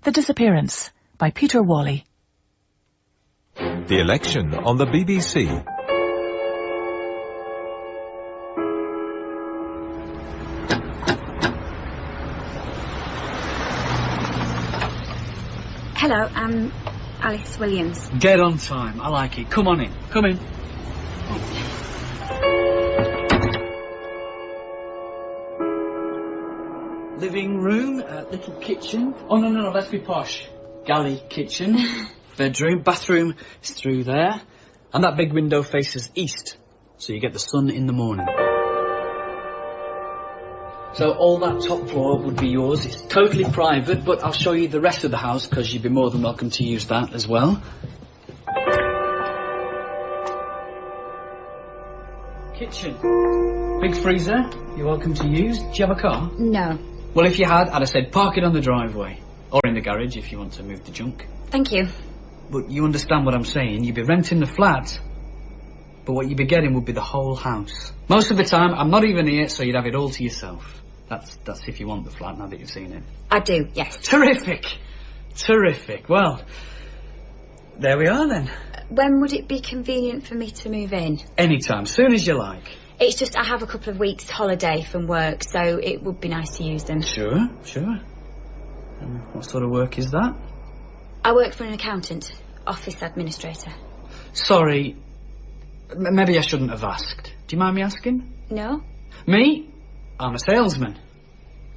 The Disappearance by Peter Whalley. The election on the BBC. Hello, I'm Alice Williams. Dead on time. I like it. Come on in. Come in. Living room, little kitchen. Oh, no, let's be posh. Galley kitchen. Bedroom, bathroom is through there. And that big window faces east, so you get the sun in the morning. So all that top floor would be yours. It's totally private, but I'll show you the rest of the house because you'd be more than welcome to use that as well. Kitchen. Big freezer, you're welcome to use. Do you have a car? No. Well, if you had, I'd have said park it on the driveway. Or in the garage if you want to move the junk. Thank you. But you understand what I'm saying. You'd be renting the flat, but what you'd be getting would be the whole house. Most of the time, I'm not even here, so you'd have it all to yourself. That's if you want the flat, now that you've seen it. I do, yes. Terrific! Terrific. Well, there we are then. When would it be convenient for me to move in? Anytime, soon as you like. It's just I have a couple of weeks holiday from work, so it would be nice to use them. Sure. What sort of work is that? I work for an accountant, office administrator. Sorry, maybe I shouldn't have asked. Do you mind me asking? No? Me? I'm a salesman.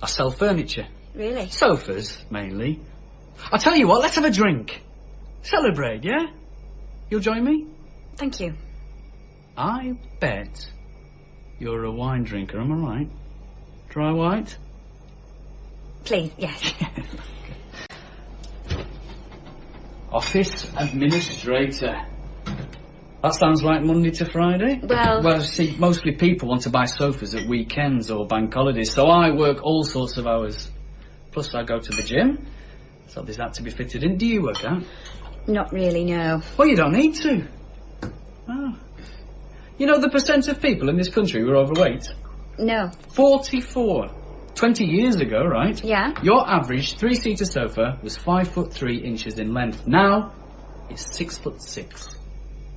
I sell furniture. Really? Sofas, mainly. I'll tell you what, let's have a drink. Celebrate, yeah? You'll join me? Thank you. I bet you're a wine drinker, am I right? Dry white? Please, yes. Office administrator. That sounds like Monday to Friday. Well, see, mostly people want to buy sofas at weekends or bank holidays, so I work all sorts of hours. Plus I go to the gym, so there's that to be fitted in. Do you work out? Not really, no. Well, you don't need to. Oh. You know the percent of people in this country who are overweight? No. 44. 20 years ago, right? Yeah. Your average 3-seater sofa was 5'3" in length. Now, it's 6'6".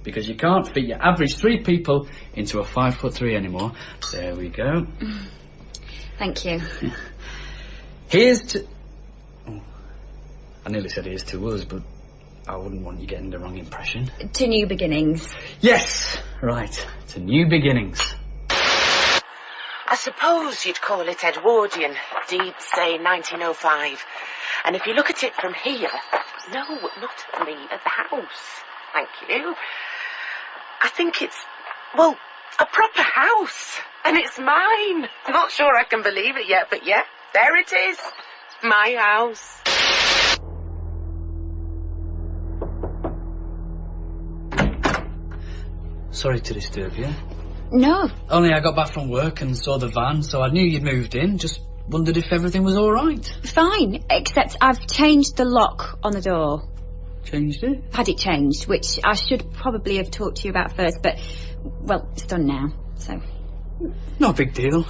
Because you can't fit your average 3 people into a 5'3" anymore. There we go. Thank you. Here's to... Oh, I nearly said here's to us, but I wouldn't want you getting the wrong impression. To new beginnings. Yes, right. To new beginnings. I suppose you'd call it Edwardian. Deeds say 1905. And if you look at it from here... No, not at me, at the house. Thank you. I think it's, well, a proper house. And it's mine. I'm not sure I can believe it yet, but yeah, there it is. My house. Sorry to disturb you. No. Only I got back from work and saw the van, so I knew you'd moved in. Just wondered if everything was all right. Fine, except I've changed the lock on the door. Changed it? Had it changed, which I should probably have talked to you about first, but, well, it's done now, so... No big deal.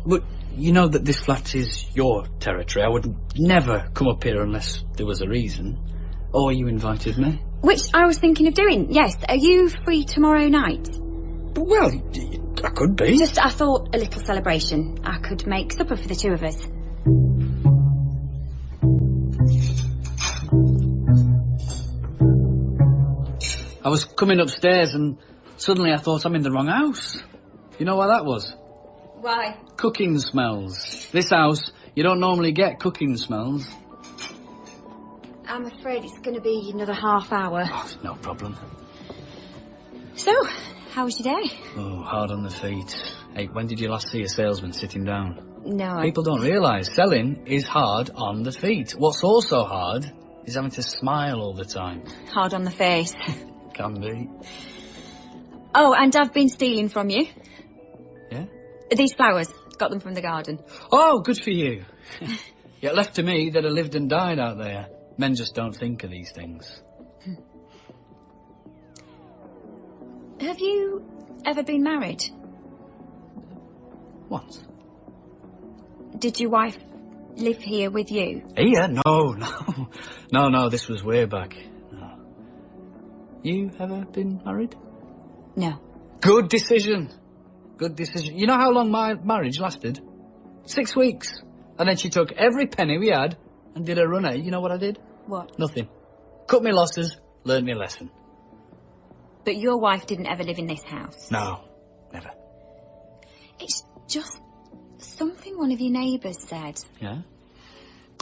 But you know that this flat is your territory. I would never come up here unless there was a reason. Or you invited me. Which I was thinking of doing, yes. Are you free tomorrow night? Well, I could be. Just, I thought, a little celebration. I could make supper for the two of us. I was coming upstairs and suddenly I thought I'm in the wrong house. You know why that was? Why? Cooking smells. This house, you don't normally get cooking smells. I'm afraid it's going to be another half hour. Oh, no problem. So, how was your day? Oh, hard on the feet. Hey, when did you last see a salesman sitting down? No, People don't realise selling is hard on the feet. What's also hard is having to smile all the time. Hard on the face. Can be. Oh, and I've been stealing from you. Yeah? These flowers. Got them from the garden. Oh, good for you. Yet left to me, they'd have lived and died out there. Men just don't think of these things. Have you ever been married? What? Did your wife live here with you? Here? No, this was way back. No. You ever been married? No. Good decision. Good decision. You know how long my marriage lasted? 6 weeks. And then she took every penny we had and did a runner. You know what I did? What? Nothing. Cut me losses, learned me a lesson. But your wife didn't ever live in this house? No, never. It's just something one of your neighbours said. Yeah?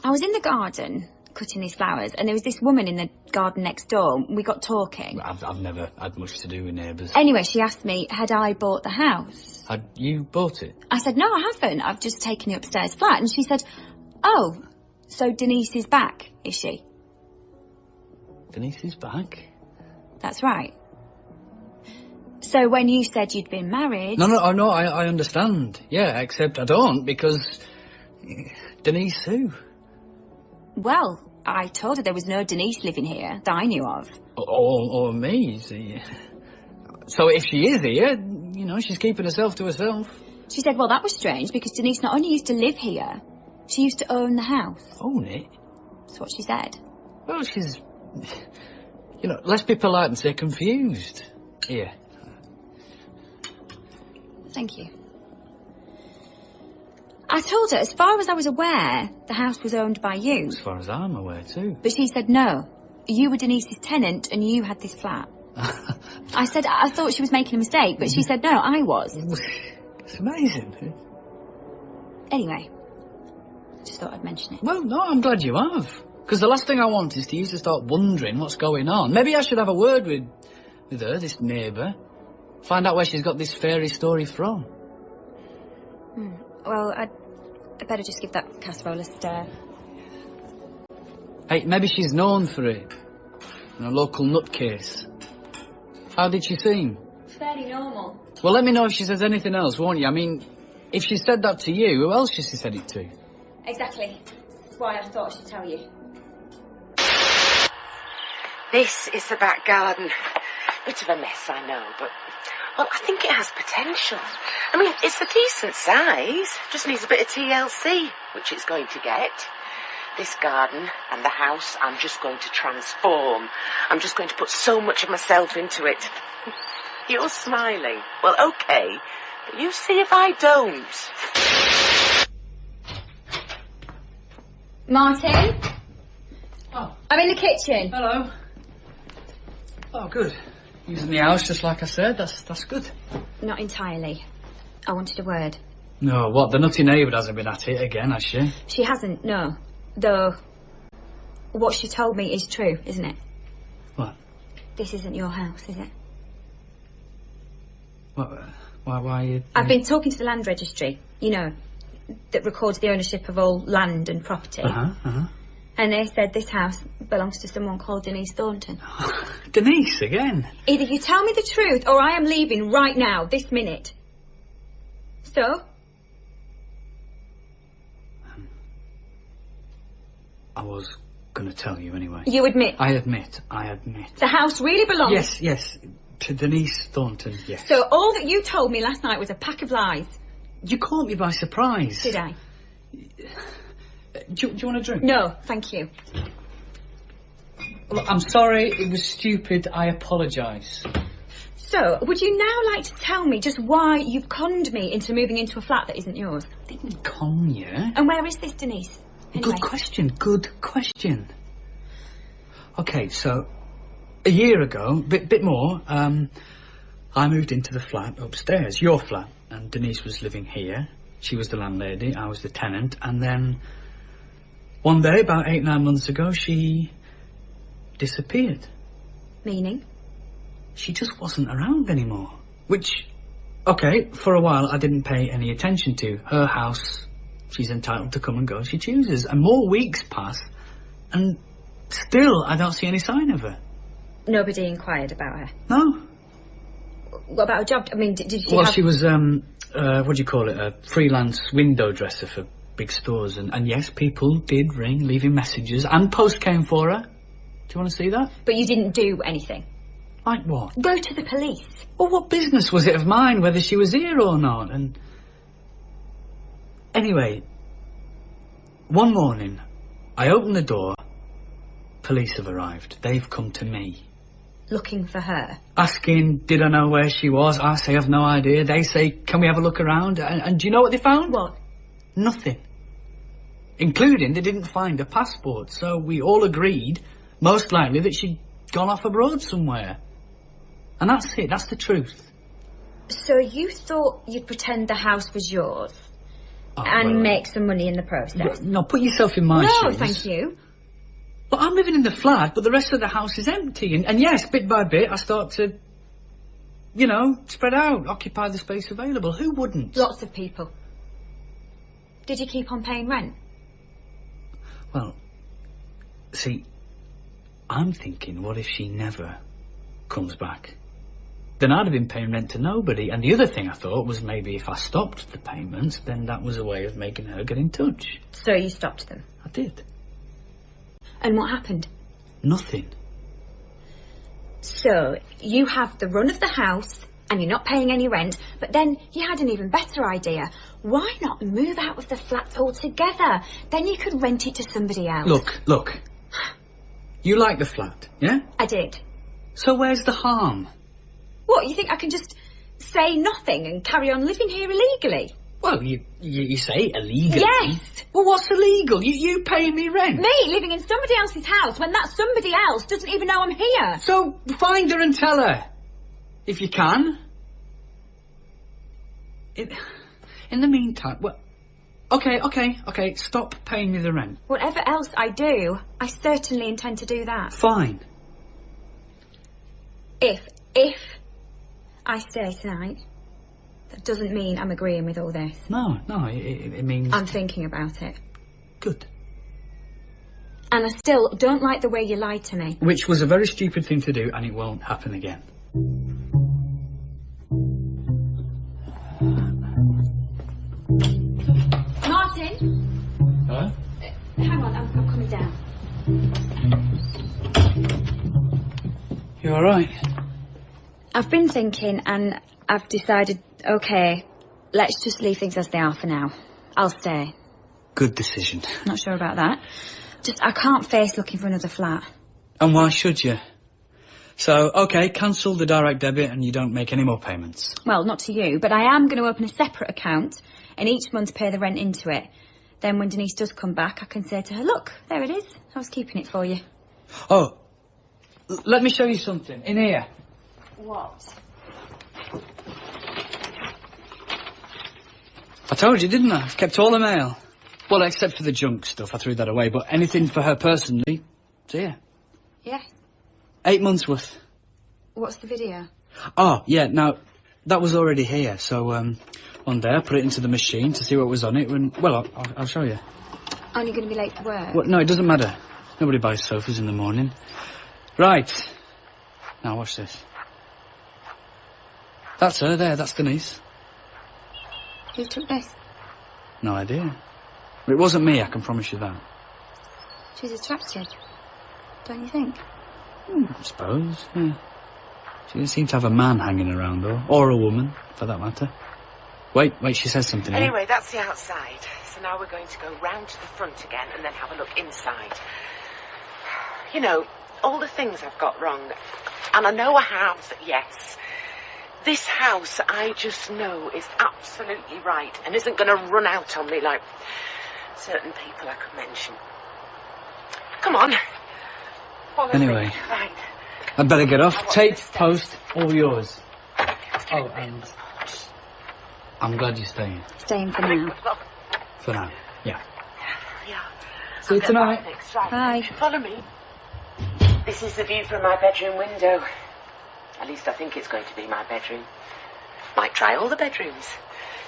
I was in the garden cutting these flowers, and there was this woman in the garden next door. We got talking. I've never had much to do with neighbours. Anyway, she asked me, had I bought the house? Had you bought it? I said, no, I haven't. I've just taken the upstairs flat. And she said, oh, so Denise is back, is she? Denise is back? That's right. So when you said you'd been married... No, I understand. Yeah, except I don't, because... Denise who? Well, I told her there was no Denise living here that I knew of. Or me, see. So if she is here, she's keeping herself to herself. She said, well, that was strange, because Denise not only used to live here, she used to own the house. Own it? That's what she said. Well, she's... let's be polite and say confused. Here. Thank you. I told her, as far as I was aware, the house was owned by you. As far as I'm aware, too. But she said no. You were Denise's tenant and you had this flat. I said I thought she was making a mistake, but she said no, I was. It's amazing. Anyway, I just thought I'd mention it. Well, no, I'm glad you have. Because the last thing I want is to you to start wondering what's going on. Maybe I should have a word with her, this neighbour. Find out where she's got this fairy story from. Well, I'd better just give that casserole a stir. Hey, maybe she's known for it. A local nutcase. How did she seem? Fairly normal. Well, let me know if she says anything else, won't you? I mean, if she said that to you, who else should she said it to? Exactly. That's why I thought I should tell you. This is the back garden. Bit of a mess, I know, but... Well, I think it has potential. I mean, it's a decent size. Just needs a bit of TLC, which it's going to get. This garden and the house, I'm just going to transform. I'm just going to put so much of myself into it. You're smiling. Well, okay. But you see if I don't. Martin? Oh. I'm in the kitchen. Hello. Oh, good. Using the house just like I said, that's good. Not entirely. I wanted a word. No, what, the nutty neighbour hasn't been at it again, has she? She hasn't, no. Though, what she told me is true, isn't it? What? This isn't your house, is it? What, why are you... I've been talking to the land registry, that records the ownership of all land and property. And they said this house belongs to someone called Denise Thornton. Denise, again? Either you tell me the truth or I am leaving right now, this minute. So? I was going to tell you anyway. You admit? I admit. The house really belongs? Yes. To Denise Thornton, yes. So all that you told me last night was a pack of lies? You caught me by surprise. Did I? Do you want a drink? No, thank you. Look, I'm sorry, it was stupid, I apologise. So, would you now like to tell me just why you've conned me into moving into a flat that isn't yours? I didn't con you. And where is this, Denise? Anyway. Good question. Okay, so, a year ago, bit more, I moved into the flat upstairs, your flat, and Denise was living here. She was the landlady, I was the tenant, and then one day, about 8-9 months ago, she disappeared. Meaning? She just wasn't around anymore. Which, okay, for a while I didn't pay any attention to. Her house, she's entitled to come and go as she chooses. And more weeks pass, and still I don't see any sign of her. Nobody inquired about her? No. What about a job? I mean, did she Well, she was, what do you call it, a freelance window dresser for big stores. And yes, people did ring, leaving messages, and post came for her. Do you want to see that? But you didn't do anything? Like what? Go to the police. Well, what business was it of mine whether she was here or not? And anyway, one morning, I opened the door. Police have arrived. They've come to me. Looking for her? Asking, did I know where she was? I say, I've no idea. They say, can we have a look around? And do you know what they found? What? Nothing. Including they didn't find a passport. So we all agreed, most likely, that she'd gone off abroad somewhere. And that's it. That's the truth. So you thought you'd pretend the house was yours and make some money in the process? No, put yourself in my shoes. No, thank you. Well, I'm living in the flat, but the rest of the house is empty. And yes, bit by bit, I start to, you know, spread out, occupy the space available. Who wouldn't? Lots of people. Did you keep on paying rent? Well, see, I'm thinking, what if she never comes back? Then I'd have been paying rent to nobody. And the other thing I thought was maybe if I stopped the payments, then that was a way of making her get in touch. So you stopped them? I did. And what happened? Nothing. So you have the run of the house and you're not paying any rent, but then you had an even better idea. Why not move out of the flat altogether? Then you could rent it to somebody else. Look. You like the flat, yeah? I did. So where's the harm? What, you think I can just say nothing and carry on living here illegally? Well, you say illegally. Yes. Well, what's illegal? You pay me rent. Me living in somebody else's house when that somebody else doesn't even know I'm here. So find her and tell her. If you can. In the meantime, well, okay, stop paying me the rent. Whatever else I do, I certainly intend to do that. Fine. If I stay tonight, that doesn't mean I'm agreeing with all this. No, it means... I'm thinking about it. Good. And I still don't like the way you lied to me. Which was a very stupid thing to do, and it won't happen again. Martin? Huh? Hang on, I'm coming down. You all right? I've been thinking and I've decided, OK, let's just leave things as they are for now. I'll stay. Good decision. Not sure about that. Just, I can't face looking for another flat. And why should you? So, OK, cancel the direct debit and you don't make any more payments. Well, not to you, but I am going to open a separate account and each month pay the rent into it. Then when Denise does come back, I can say to her, look, there it is. I was keeping it for you. Oh, let me show you something. In here. What? I told you, didn't I? I've kept all the mail. Well, except for the junk stuff. I threw that away. But anything for her personally, it's here. Yeah. 8 months worth. What's the video? Oh, yeah, now, that was already here. So, one day I put it into the machine to see what was on it. Well, I'll show you. Aren't you going to be late for work? Well, no, it doesn't matter. Nobody buys sofas in the morning. Right. Now, watch this. That's her there. That's Denise. Who took this? No idea. It wasn't me, I can promise you that. She's attractive, don't you think? I suppose, yeah. She didn't seem to have a man hanging around, though. Or a woman, for that matter. Wait, she says something here. Anyway, that's the outside. So now we're going to go round to the front again and then have a look inside. You know, all the things I've got wrong. And I know I have, yes. This house, I just know, is absolutely right and isn't going to run out on me like certain people I could mention. Come on. Follow anyway, me. Right. I'd better get off. Tape, post, all yours. Oh, and I'm glad you're staying. Staying for now. For now, yeah. Yeah. See you tonight. Right. Bye. Follow me. This is the view from my bedroom window. At least I think it's going to be my bedroom. Might try all the bedrooms.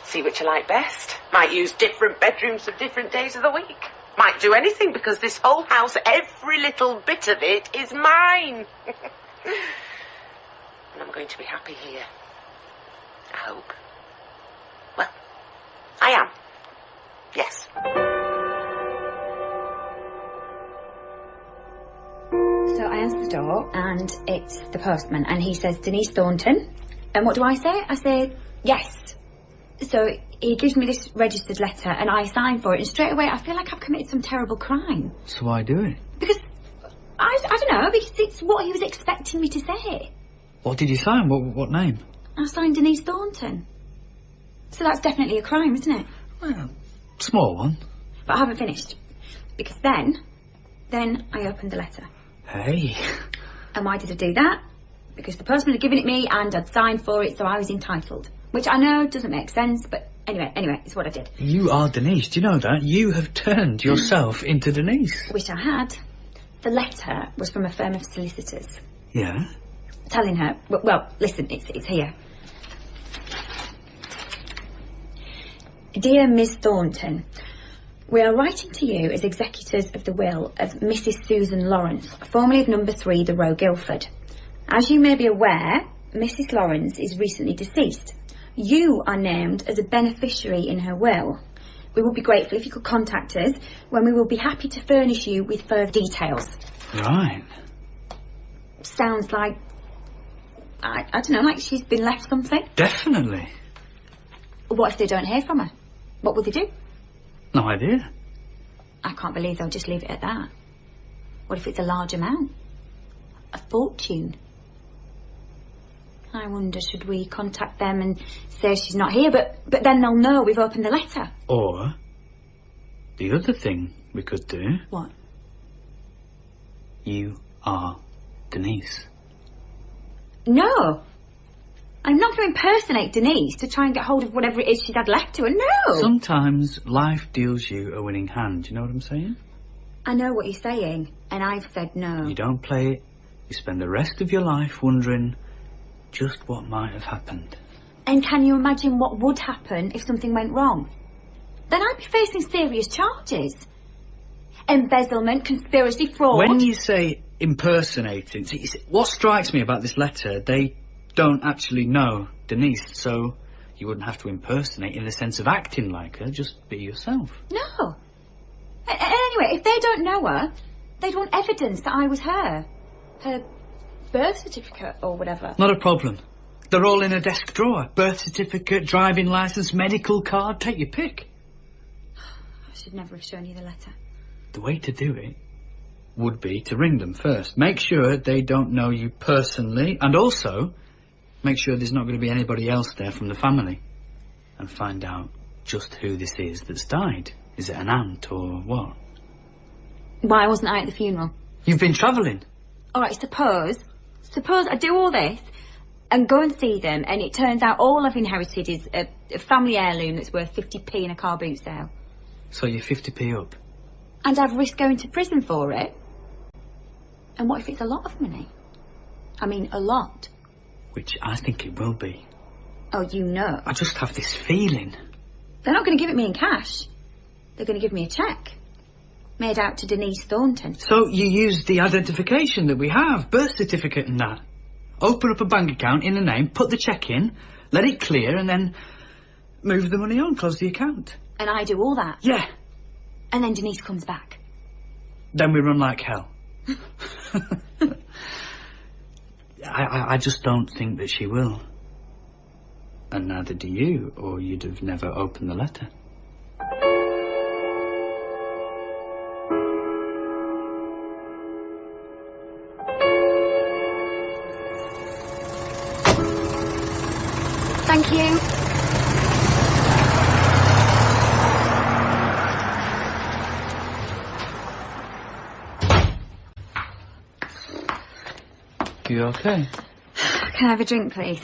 See which I like best. Might use different bedrooms for different days of the week. Might do anything because this whole house, every little bit of it, is mine. And I'm going to be happy here. I hope. Well, I am. Yes. So I answer the door and it's the postman and he says, Denise Thornton. And what do I say? I say, yes. So he gives me this registered letter and I sign for it, and straight away I feel like I've committed some terrible crime. So why do it? Because, I don't know, because it's what he was expecting me to say. What did you sign? What name? I signed Denise Thornton. So that's definitely a crime, isn't it? Well, small one. But I haven't finished. Because then I opened the letter. Hey. And why did I do that? Because the postman had given it me and I'd signed for it, so I was entitled. Which I know doesn't make sense, but anyway, it's what I did. You are Denise, do you know that? You have turned yourself into Denise. Wish I had. The letter was from a firm of solicitors. Yeah? Telling her, well, listen, it's here. Dear Miss Thornton, we are writing to you as executors of the will of Mrs. Susan Lawrence, formerly of number 3, the Row, Guildford. As you may be aware, Mrs. Lawrence is recently deceased. You are named as a beneficiary in her will. We would be grateful if you could contact us, when we will be happy to furnish you with further details. Right. Sounds like, I don't know, like she's been left something. Definitely. What if they don't hear from her? What will they do? No idea. I can't believe they'll just leave it at that. What if it's a large amount? A fortune? I wonder, should we contact them and say she's not here, but then they'll know we've opened the letter. Or, the other thing we could do... What? You are Denise. No! I'm not going to impersonate Denise to try and get hold of whatever it is she's had left to her, no! Sometimes life deals you a winning hand, do you know what I'm saying? I know what you're saying, and I've said no. You don't play it. You spend the rest of your life wondering just what might have happened. And can you imagine what would happen if something went wrong? Then I'd be facing serious charges. Embezzlement, conspiracy, fraud... When you say impersonating, see, what strikes me about this letter, they don't actually know Denise, so you wouldn't have to impersonate in the sense of acting like her, just be yourself. No. Anyway, if they don't know her, they'd want evidence that I was her. Her birth certificate or whatever. Not a problem. They're all in a desk drawer. Birth certificate, driving licence, medical card, take your pick. I should never have shown you the letter. The way to do it would be to ring them first. Make sure they don't know you personally, and also make sure there's not going to be anybody else there from the family. And find out just who this is that's died. Is it an aunt or what? Why wasn't I at the funeral? You've been travelling. All right, suppose I do all this and go and see them, and it turns out all I've inherited is a family heirloom that's worth 50p in a car boot sale. So you're 50p up. And I've risked going to prison for it. And what if it's a lot of money? I mean, a lot. Which I think it will be. Oh, you know. I just have this feeling. They're not going to give it me in cash. They're going to give me a cheque. Made out to Denise Thornton. So you use the identification that we have, birth certificate and that. Open up a bank account in a name, put the cheque in, let it clear, and then move the money on, close the account. And I do all that? Yeah. And then Denise comes back. Then we run like hell. I just don't think that she will. And neither do you, or you'd have never opened the letter. Thank you. You okay? Can I have a drink, please?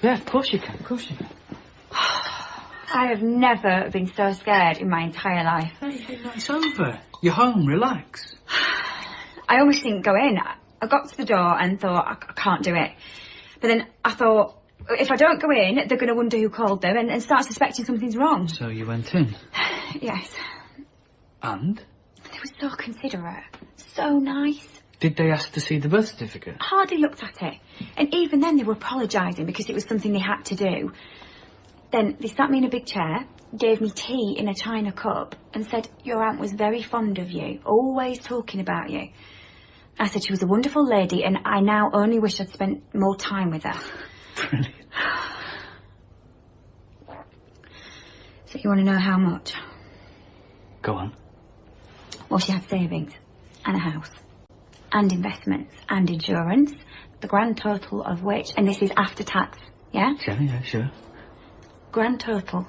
Yeah, of course you can, of course you can. I have never been so scared in my entire life. Hey, no, it's over. You're home, relax. I almost didn't go in. I got to the door and thought, I can't do it. But then I thought, if I don't go in, they're going to wonder who called them and start suspecting something's wrong. So you went in? Yes. And? They were so considerate. So nice. Did they ask to see the birth certificate? Hardly looked at it. And even then they were apologising because it was something they had to do. Then they sat me in a big chair, gave me tea in a china cup and said, your aunt was very fond of you, always talking about you. I said she was a wonderful lady and I now only wish I'd spent more time with her. Brilliant. So you want to know how much? Go on. Well, she had savings and a house and investments and insurance, the grand total of which, and this is after tax, yeah? Yeah, sure. Grand total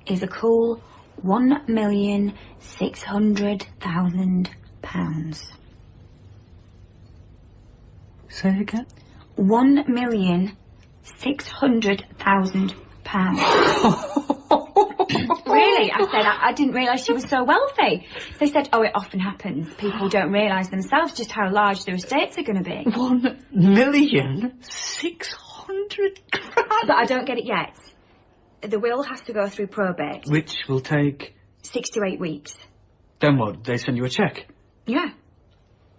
is a cool £1,600,000. Say it again. £1,600,000. Really? I said, I didn't realise she was so wealthy. They said, oh, it often happens. People don't realise themselves just how large their estates are going to be. 1,600,000. But I don't get it yet. The will has to go through probate. Which will take... 6 to 8 weeks. Then what? They send you a cheque? Yeah.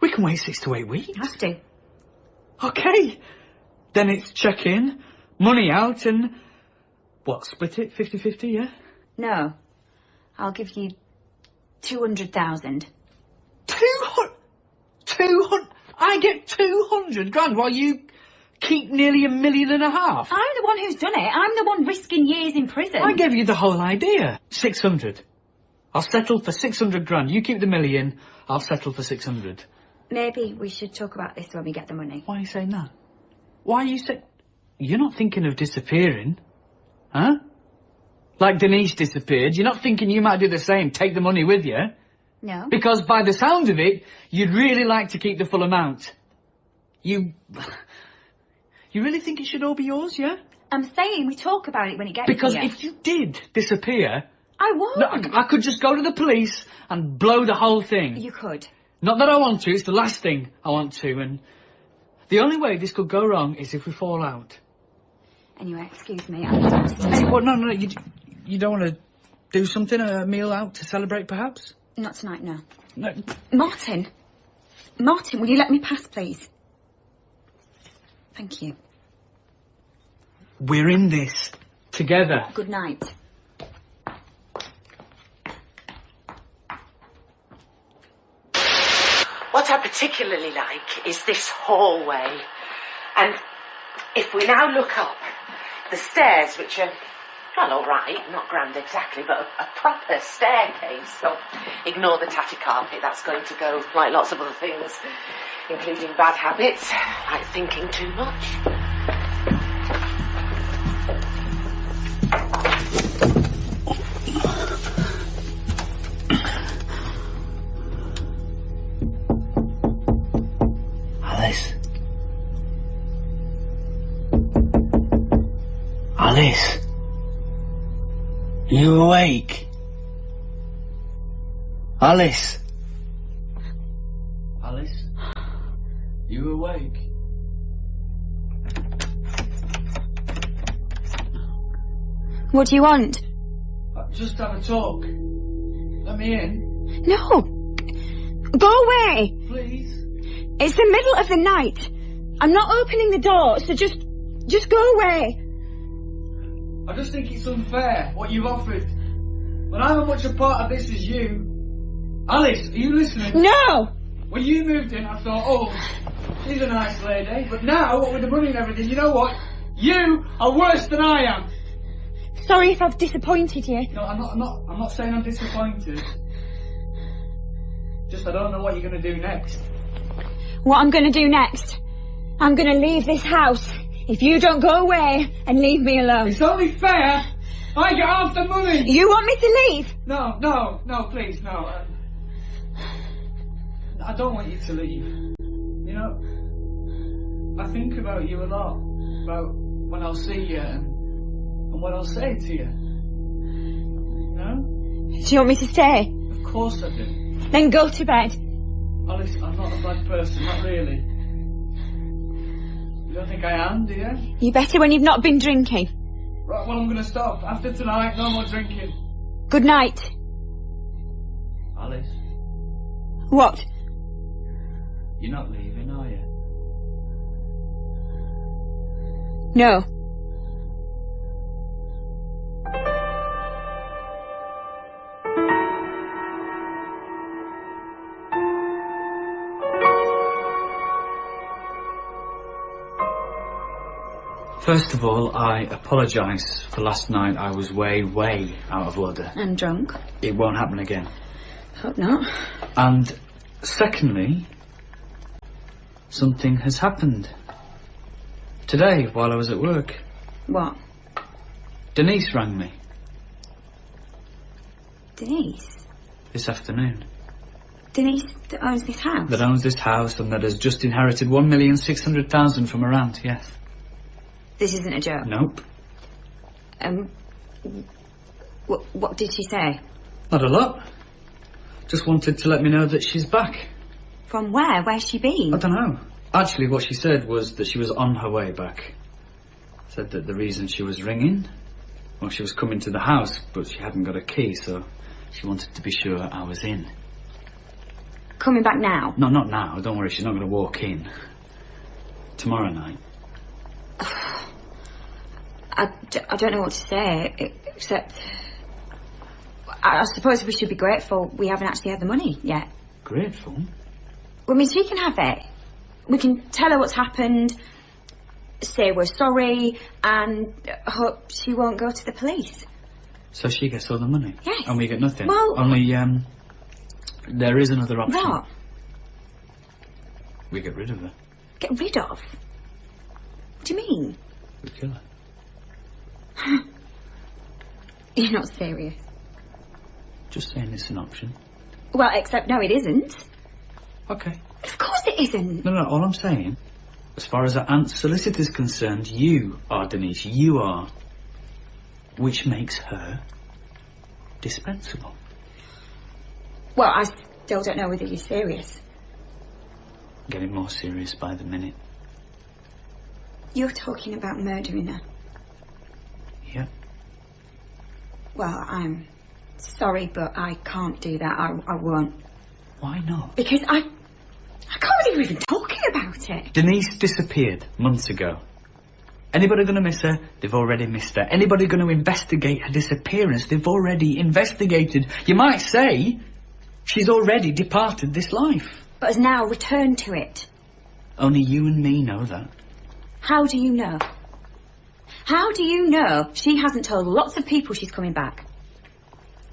We can wait 6 to 8 weeks. Have to. Okay. Then it's check in, money out, and... What, split it? 50-50, yeah? No. I'll give you 200,000. 200? I get 200 grand while you keep nearly $1.5 million. I'm the one who's done it. I'm the one risking years in prison. I gave you the whole idea. 600. I'll settle for 600 grand. You keep the $1 million, I'll settle for 600. Maybe we should talk about this when we get the money. Why are you saying that? Why are you saying... You're not thinking of disappearing, huh? Like Denise disappeared. You're not thinking you might do the same, take the money with you? No. Because by the sound of it, you'd really like to keep the full amount. You really think it should all be yours, yeah? I'm saying we talk about it when it gets Because here. if you did disappear... I won't. No, I could just go to the police and blow the whole thing. You could. Not that I want to, it's the last thing I want to, and... The only way this could go wrong is if we fall out. Anyway, excuse me. I need to... Hey, well, no, you don't want to do something, a meal out to celebrate, perhaps? Not tonight, no. No. Martin, will you let me pass, please? Thank you. We're in this together. Good night. What I particularly like is this hallway. And if we now look up, the stairs, which are, well, all right, not grand exactly, but a proper staircase. So ignore the tatty carpet, that's going to go like lots of other things, including bad habits, like thinking too much. Alice? You awake? Alice? Alice? You awake? What do you want? Just have a talk. Let me in. No! Go away! Please? It's the middle of the night. I'm not opening the door, so just go away. I just think it's unfair, what you've offered. When I'm as much a part of this as you... Alice, are you listening? No! When you moved in, I thought, oh, she's a nice lady. But now, what with the money and everything, you know what? You are worse than I am. Sorry if I've disappointed you. No, I'm not saying I'm disappointed. Just I don't know what you're going to do next. What I'm going to do next? I'm going to leave this house if you don't go away and leave me alone. It's only fair. I get half the money. You want me to leave? No, please, no. I don't want you to leave. You know, I think about you a lot. About when I'll see you and what I'll say to you. You know? Do you want me to stay? Of course I do. Then go to bed. Alice, I'm not a bad person, not really. You don't think I am, do you? You better when you've not been drinking. Right, well, I'm going to stop. After tonight, no more drinking. Good night. Alice, What? you're not leaving, are you? No. First of all, I apologise for last night. I was way out of order. And drunk. It won't happen again. Hope not. And secondly, something has happened. Today, while I was at work. What? Denise rang me. Denise? This afternoon. Denise that owns this house? That owns this house and that has just inherited 1,600,000 from her aunt, yes. This isn't a joke? Nope. What did she say? Not a lot. Just wanted to let me know that she's back. From where? Where's she been? I don't know. Actually, what she said was that she was on her way back. Said that the reason she was ringing, well, she was coming to the house, but she hadn't got a key, so she wanted to be sure I was in. Coming back now? No, not now. Don't worry, she's not going to walk in. Tomorrow night. I don't know what to say, except... I suppose we should be grateful we haven't actually had the money yet. Grateful? I mean, she can have it. We can tell her what's happened, say we're sorry, and hope she won't go to the police. So she gets all the money? Yes. And we get nothing? Well... Only, there is another option. What? We get rid of her. Get rid of? What do you mean? We kill her. You're not serious. Just saying it's an option. Well, except no, it isn't. Okay. Of course it isn't. No, all I'm saying, as far as her aunt's solicitor's concerned, you are, Denise, you are. Which makes her dispensable. Well, I still don't know whether you're serious. Getting more serious by the minute. You're talking about murdering her. Yep. Well, I'm sorry, but I can't do that. I won't. Why not? Because I can't believe we're even talking about it. Denise disappeared months ago. Anybody going to miss her? They've already missed her. Anybody going to investigate her disappearance? They've already investigated. You might say she's already departed this life. But has now returned to it. Only you and me know that. How do you know? How do you know she hasn't told lots of people she's coming back?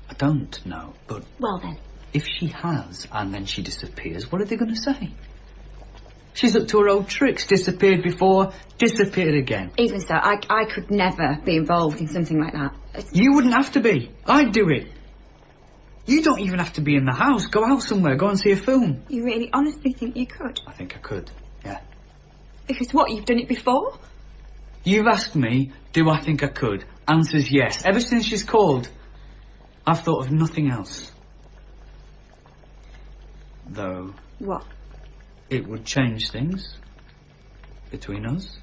I don't know, but... Well then. If she has, and then she disappears, what are they going to say? She's up to her old tricks. Disappeared before, disappeared again. Even so, I could never be involved in something like that. You wouldn't have to be. I'd do it. You don't even have to be in the house. Go out somewhere. Go and see a film. You really honestly think you could? I think I could, yeah. Because what, you've done it before? You've asked me, do I think I could? Answer's yes. Ever since she's called, I've thought of nothing else. Though... What? It would change things between us.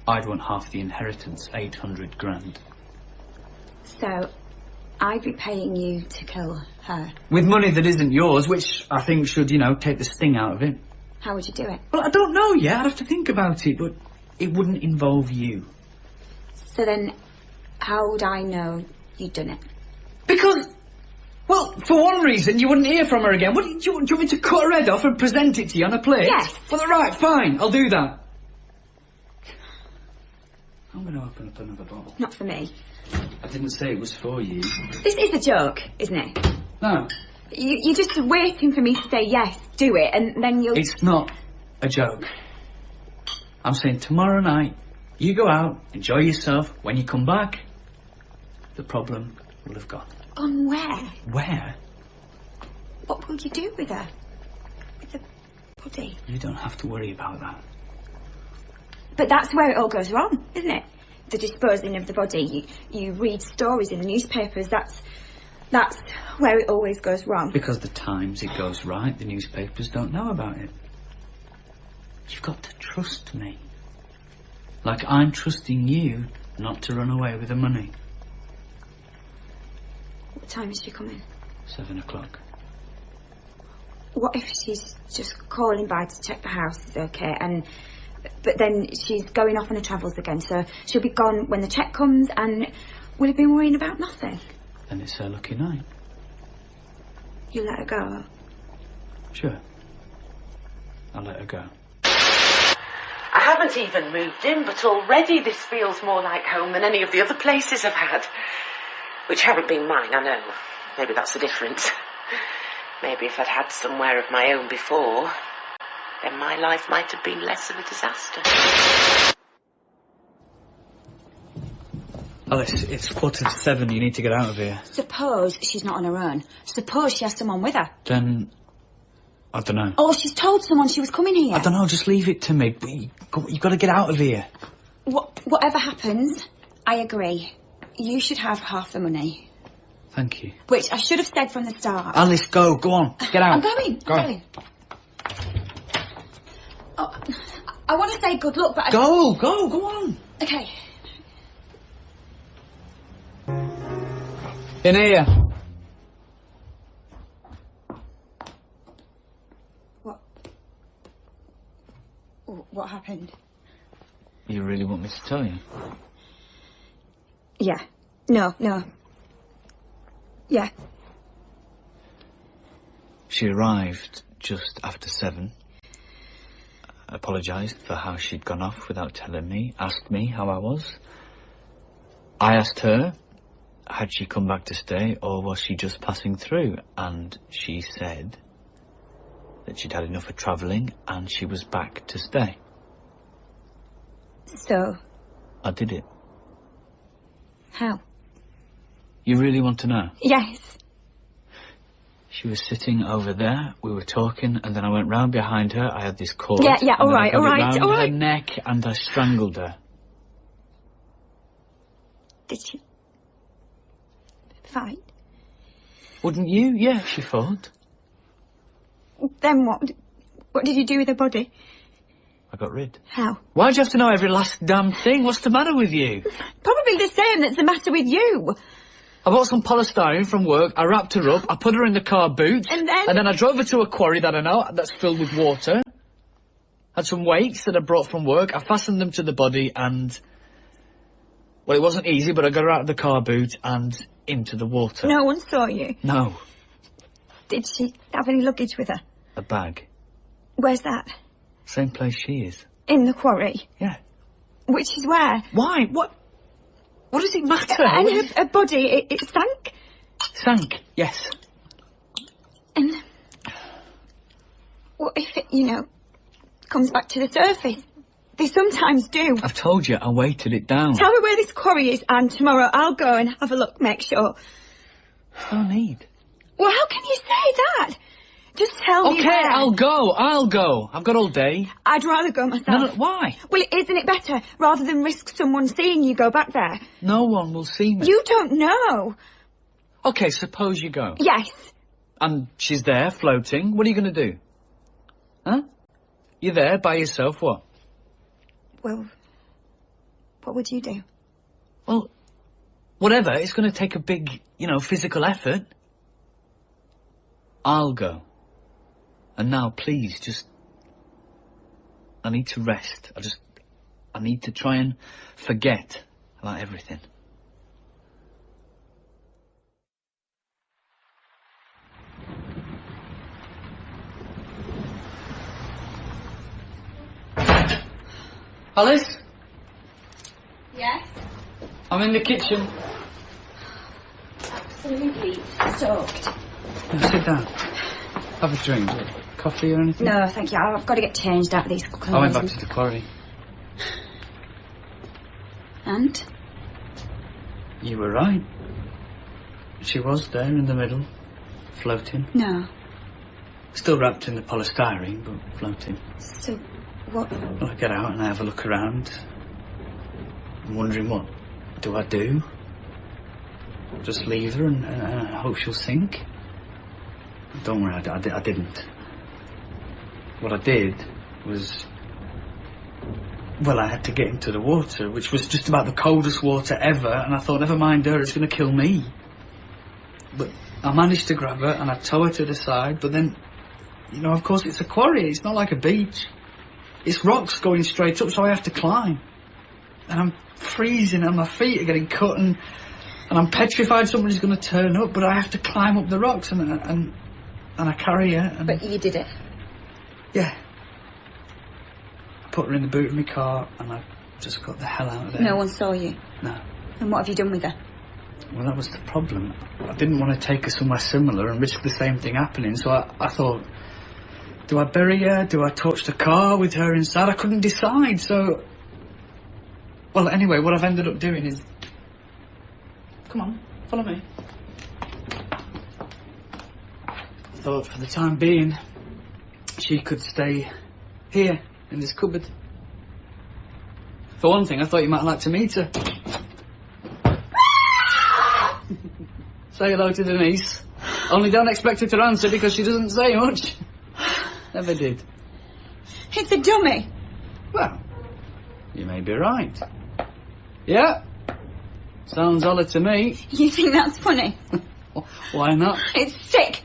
I'd want half the inheritance, 800 grand. So, I'd be paying you to kill her? With money that isn't yours, which I think should, take the sting out of it. How would you do it? Well, I don't know yet. I'd have to think about it, but it wouldn't involve you. So then, how would I know you'd done it? Because... Well, for one reason, you wouldn't hear from her again. Do you want me to cut her head off and present it to you on a plate? Yes. Well, right, fine, I'll do that. I'm going to open up another bottle. Not for me. I didn't say it was for you. This is a joke, isn't it? No. You're just waiting for me to say yes, do it, and then you'll... It's not a joke. I'm saying tomorrow night, you go out, enjoy yourself. When you come back, the problem will have gone. Gone where? Where? What will you do with her? With the body? You don't have to worry about that. But that's where it all goes wrong, isn't it? The disposing of the body. You read stories in the newspapers. That's where it always goes wrong. Because the times it goes right, the newspapers don't know about it. You've got to trust me. Like I'm trusting you not to run away with the money. What time is she coming? 7 o'clock. What if she's just calling by to check the house is okay, but then she's going off on her travels again, so she'll be gone when the check comes, and we'll have been worrying about nothing. Then it's her lucky night. You let her go? Sure. I'll let her go. I haven't even moved in, but already this feels more like home than any of the other places I've had. Which haven't been mine, I know. Maybe that's the difference. Maybe if I'd had somewhere of my own before, then my life might have been less of a disaster. Alice, it's 7:15. You need to get out of here. Suppose she's not on her own. Suppose she has someone with her. Then, I don't know. Oh, she's told someone she was coming here. I don't know, just leave it to me. But you got to get out of here. Whatever happens, I agree. You should have half the money. Thank you. Which I should have said from the start. Alice, go on. Get out. I'm going. Go. I'm going. Oh, I want to say good luck, but Go on. Okay. In here. What happened? You really want me to tell you? Yeah. No. Yeah. She arrived just after 7. Apologised for how she'd gone off without telling me. Asked me how I was. I asked her, had she come back to stay or was she just passing through? And she said that she'd had enough of travelling and she was back to stay. So? I did it. How? You really want to know? Yes. She was sitting over there, we were talking, and then I went round behind her, I had this cord. Yeah, all right. Round her neck, and I strangled her. Did she fight? Wouldn't you? Yeah, she fought. Then what? What did you do with her body? I got rid. How? Why'd you have to know every last damn thing? What's the matter with you? Probably the same that's the matter with you. I bought some polystyrene from work, I wrapped her up, I put her in the car boot, and then I drove her to a quarry that I know, that's filled with water. Had some weights that I brought from work, I fastened them to the body and... Well, it wasn't easy, but I got her out of the car boot and into the water. No one saw you? No. Did she have any luggage with her? A bag. Where's that? Same place she is. In the quarry? Yeah. Which is where? Why? What does it matter? And her body, it sank? Sank, yes. And what if it, comes back to the surface? They sometimes do. I've told you, I weighted it down. Tell me where this quarry is, and tomorrow I'll go and have a look, make sure. No need. Well, how can you say that? Just tell me Okay, where. I'll go. I've got all day. I'd rather go myself. No, why? Well, isn't it better, rather than risk someone seeing you go back there? No one will see me. You don't know. Okay, suppose you go. Yes. And she's there, floating. What are you going to do? Huh? You're there by yourself, what? Well, what would you do? Well, whatever. It's going to take a big, physical effort. I'll go. And now, please, I need to rest. I need to try and forget about everything. Alice? Yes? I'm in the kitchen. Absolutely soaked. Sit down. Have a drink. Coffee or anything? No, thank you. I've got to get changed out of these clothes. I went back to the quarry. And? You were right. She was there in the middle, floating. No. Still wrapped in the polystyrene, but floating. So, what? Well, I get out and I have a look around. I'm wondering, what do I do? Just leave her and hope she'll sink? Don't worry, I didn't. What I did was... Well, I had to get into the water, which was just about the coldest water ever, and I thought, never mind her, it's going to kill me. But I managed to grab her, and I tow her to the side, but then, of course, it's a quarry, it's not like a beach. It's rocks going straight up, so I have to climb. And I'm freezing, and my feet are getting cut, and I'm petrified somebody's going to turn up, but I have to climb up the rocks, and I carry her. And But you did it? yeah. put her in the boot of my car and I just got the hell out of there. No one saw you? No. And what have you done with her? Well, that was the problem. I didn't want to take her somewhere similar and risk the same thing happening, so I thought, do I bury her? Do I torch the car with her inside? I couldn't decide, so... Well, anyway, what I've ended up doing is... Come on, follow me. I thought for the time being, she could stay here, in this cupboard. For one thing, I thought you might like to meet her. Say hello to Denise. Only don't expect her to answer because she doesn't say much. Never did. It's a dummy. Well, you may be right. Yeah. Sounds odd to me. You think that's funny? Why not? It's sick.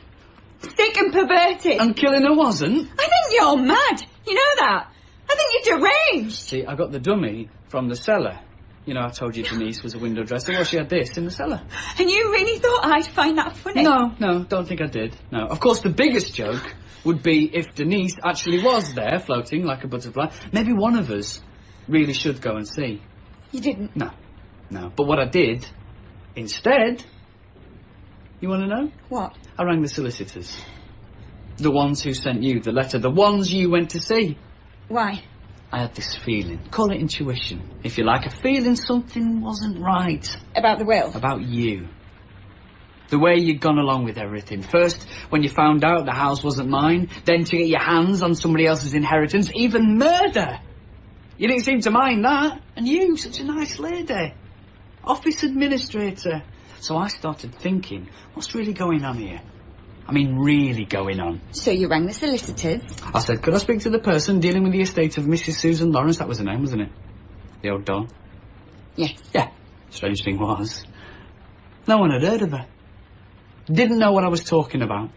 Sick and perverted. And killing her wasn't? I think you're mad. You know that. I think you're deranged. See, I got the dummy from the cellar. You know, I told you Denise was a window dresser. Well, she had this in the cellar. And you really thought I'd find that funny? No, don't think I did. No. Of course, the biggest joke would be if Denise actually was there, floating like a butterfly. Maybe one of us really should go and see. You didn't? No. But what I did, instead... You want to know? What? I rang the solicitors. The ones who sent you the letter. The ones you went to see. Why? I had this feeling. Call it intuition, if you like. A feeling something wasn't right. About the will? About you. The way you'd gone along with everything. First, when you found out the house wasn't mine. Then to get your hands on somebody else's inheritance. Even murder. You didn't seem to mind that. And you, such a nice lady. Office administrator. So I started thinking, what's really going on here? I mean, really going on. So you rang the solicitors? I said, could I speak to the person dealing with the estate of Mrs. Susan Lawrence? That was her name, wasn't it? The old doll? Yes. Yeah. Strange thing was, no one had heard of her. Didn't know what I was talking about.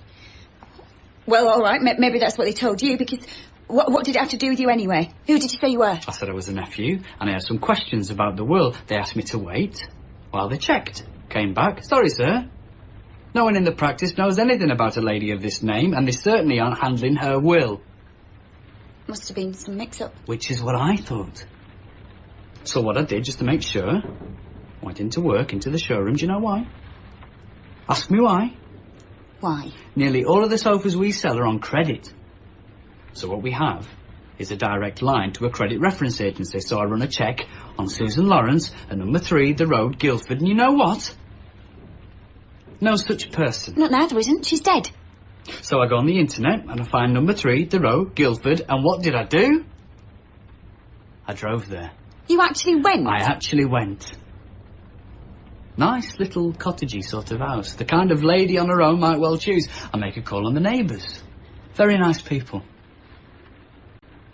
Well, all right, maybe that's what they told you, because what did it have to do with you anyway? Who did you say you were? I said I was a nephew, and I had some questions about the will. They asked me to wait while they checked. Came back. Sorry, sir. No one in the practice knows anything about a lady of this name, and they certainly aren't handling her will. Must have been some mix-up. Which is what I thought. So what I did, just to make sure, went into work, into the showroom. Do you know why? Ask me why. Why? Nearly all of the sofas we sell are on credit. So what we have is a direct line to a credit reference agency. So I run a check on Susan Lawrence at number 3, The Road, Guildford. And you know what? No such person. Not now, there isn't. She's dead. So I go on the internet and I find number 3, The Road, Guildford. And what did I do? I drove there. You actually went? I actually went. Nice little cottagey sort of house. The kind of lady on her own might well choose. I make a call on the neighbours. Very nice people.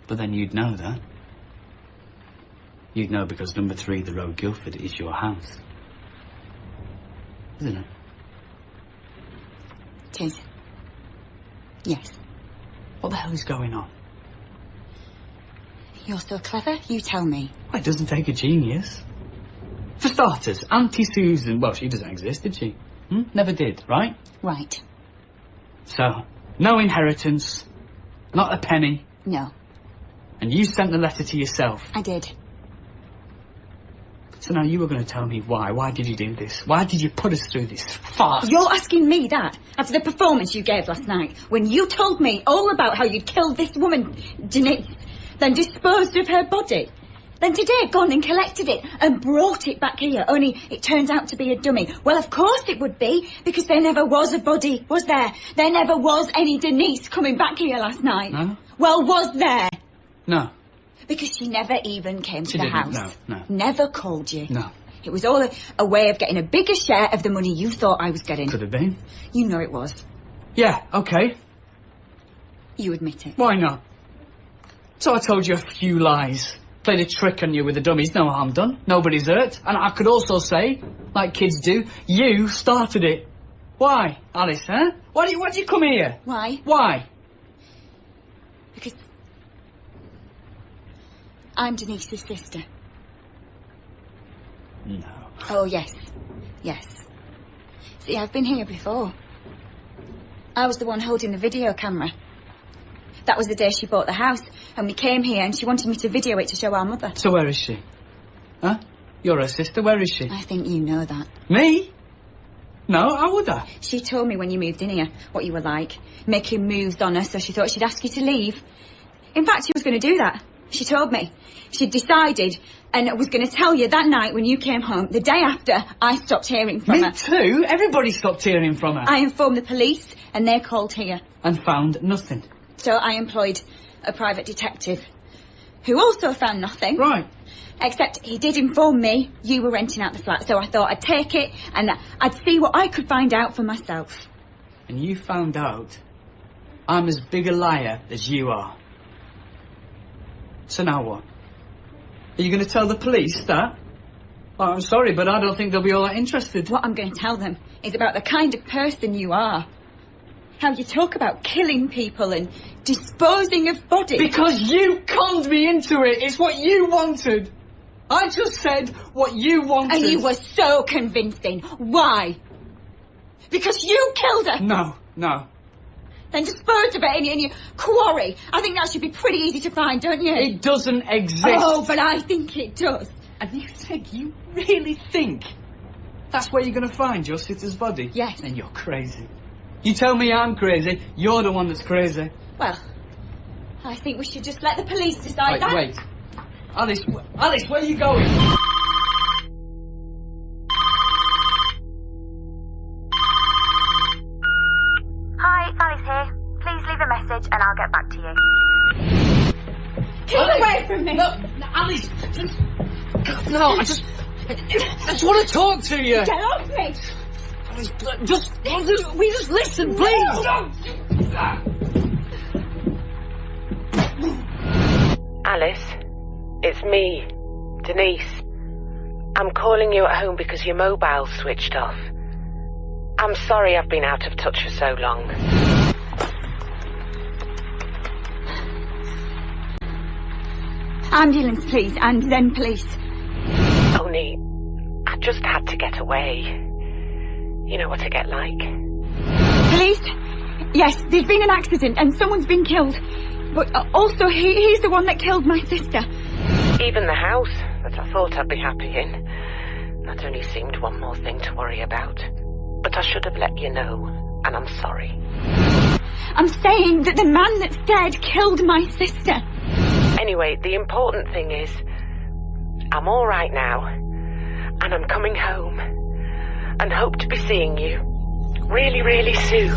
But then you'd know that. You'd know because number 3, The Road, Guildford is your house. Isn't it? It is. Yes. What the hell is going on? You're so clever, you tell me. Well, it doesn't take a genius. For starters, Auntie Susan, well, she doesn't exist, did she? Never did, right? Right. So, no inheritance, not a penny. No. And you sent the letter to yourself. I did. So now you were going to tell me why. Why did you do this? Why did you put us through this farce? You're asking me that after the performance you gave last night, when you told me all about how you'd killed this woman, Denise, then disposed of her body. Then today gone and collected it and brought it back here, only it turns out to be a dummy. Well, of course it would be, because there never was a body, was there? There never was any Denise coming back here last night. No? Well, was there? No. Because she never even came to the didn't. house. No. Never called you. No. It was all a way of getting a bigger share of the money you thought I was getting. Could have been. You know it was. Yeah, okay. You admit it. Why not? So I told you a few lies. Played a trick on you with the dummies. No harm done. Nobody's hurt. And I could also say, like kids do, you started it. Why, Alice, huh? Why do you come here? Why? Why? Because I'm Denise's sister. No. Oh, yes. Yes. See, I've been here before. I was the one holding the video camera. That was the day she bought the house, and we came here and she wanted me to video it to show our mother. So where is she? Huh? You're her sister, where is she? I think you know that. Me? No, how would I? She told me when you moved in here what you were like, making moves on her, so she thought she'd ask you to leave. In fact, she was going to do that. She told me. She'd decided and was going to tell you that night when you came home, the day after I stopped hearing from her. Me too? Everybody stopped hearing from her. I informed the police and they called here. And found nothing. So I employed a private detective who also found nothing. Right. Except he did inform me you were renting out the flat, so I thought I'd take it and I'd see what I could find out for myself. And you found out I'm as big a liar as you are. So now what? Are you going to tell the police that? Oh, I'm sorry, but I don't think they'll be all that interested. What I'm going to tell them is about the kind of person you are. How you talk about killing people and disposing of bodies. Because you conned me into it. It's what you wanted. I just said what you wanted. And you were so convincing. Why? Because you killed her. No. Then dispose of it in your quarry. I think that should be pretty easy to find, don't you? It doesn't exist. Oh, but I think it does. And you really think that's where you're going to find your sitter's body? Yes. Then you're crazy. You tell me I'm crazy, you're the one that's crazy. Well, I think we should just let the police decide that. Wait. Alice, where are you going? Hi, it's Alice here. Please leave a message and I'll get back to you. Keep away from me! No, Alice, no, I just want to talk to you. Get off me! Just listen, please. Alice, it's me, Denise. I'm calling you at home because your mobile's switched off. I'm sorry I've been out of touch for so long. Ambulance, please, and then police. Only, I just had to get away. You know what I get like. Police? Yes, there's been an accident and someone's been killed. But also, he's the one that killed my sister. Even the house that I thought I'd be happy in. That only seemed one more thing to worry about. But I should have let you know, and I'm sorry. I'm saying that the man that's dead killed my sister. Anyway, the important thing is, I'm all right now, and I'm coming home, and hope to be seeing you really, really soon.